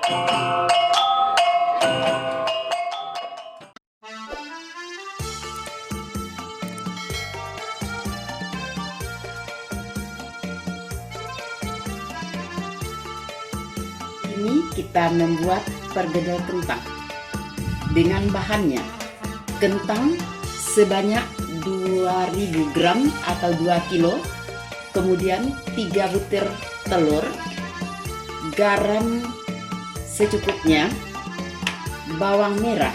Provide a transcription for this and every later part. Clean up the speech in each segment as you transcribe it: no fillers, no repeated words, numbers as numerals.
Ini kita membuat perkedel kentang dengan bahannya kentang sebanyak 2000 gram atau 2 kilo, kemudian 3 butir telur, garam secukupnya, bawang merah,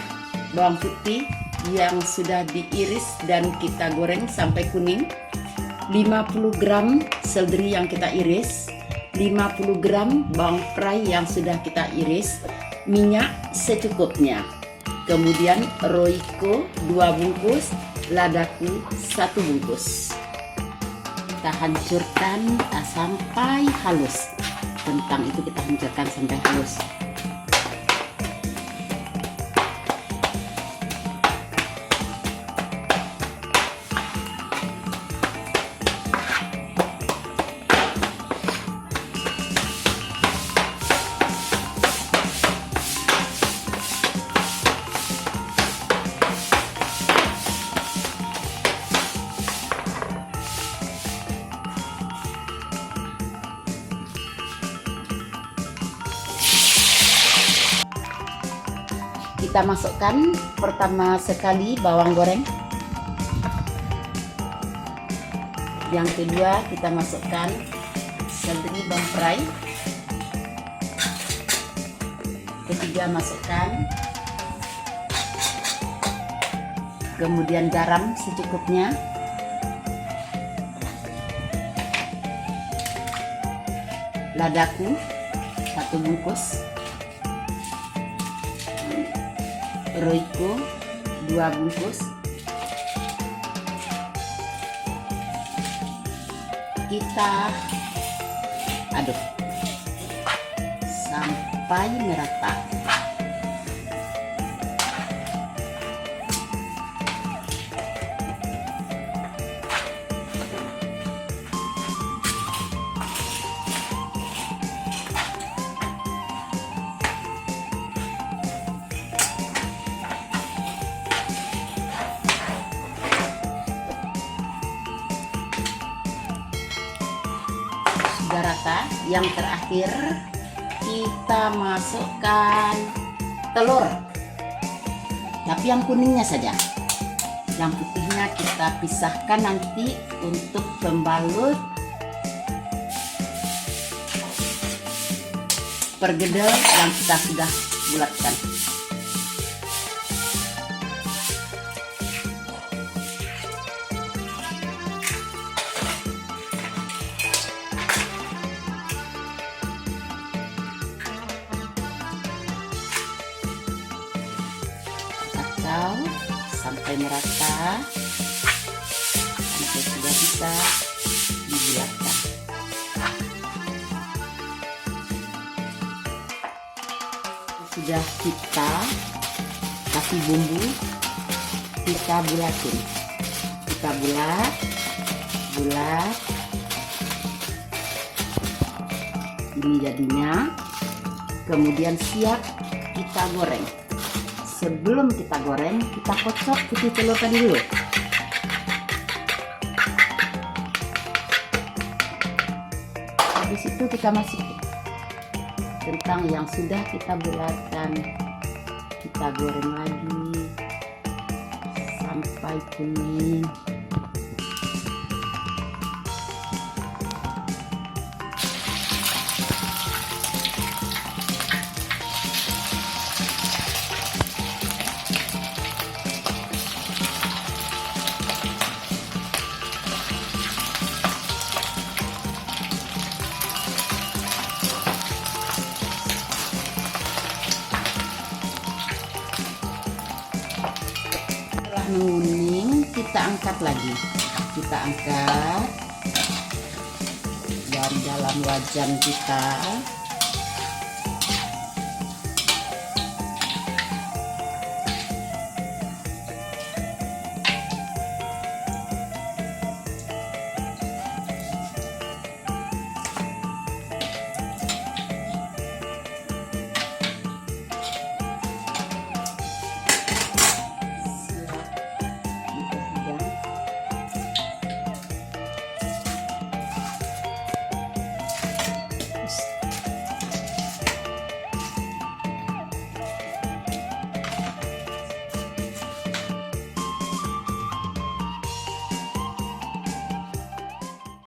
bawang putih yang sudah diiris dan kita goreng sampai kuning, 50 gram seledri yang kita iris, 50 gram bawang pray yang sudah kita iris, minyak secukupnya, kemudian roiko 2 bungkus, ladaku 1 bungkus. Kita hancurkan sampai halus. Kentang itu kita hancurkan sampai halus. Kita masukkan pertama sekali bawang goreng, yang kedua kita masukkan seledri bawang pray, ketiga masukkan, kemudian garam secukupnya, ladaku 1 bungkus, roiko 2 bungkus. Kita aduk sampai merata. Sudah rata, yang terakhir kita masukkan telur, tapi yang kuningnya saja, yang putihnya kita pisahkan nanti untuk pembalut perkedel yang kita sudah bulatkan. Sampai merata, sampai sudah bisa dibulatkan. Sudah kita kasih bumbu, kita bulatin, kita bulat, ini jadinya. Kemudian siap kita goreng. Sebelum kita goreng, kita kocok putih telur tadi dulu. Habis itu kita masukin kentang yang sudah kita bulatkan. Kita goreng lagi sampai kuning. Menguning, kita angkat lagi, kita angkat dari dalam wajan kita.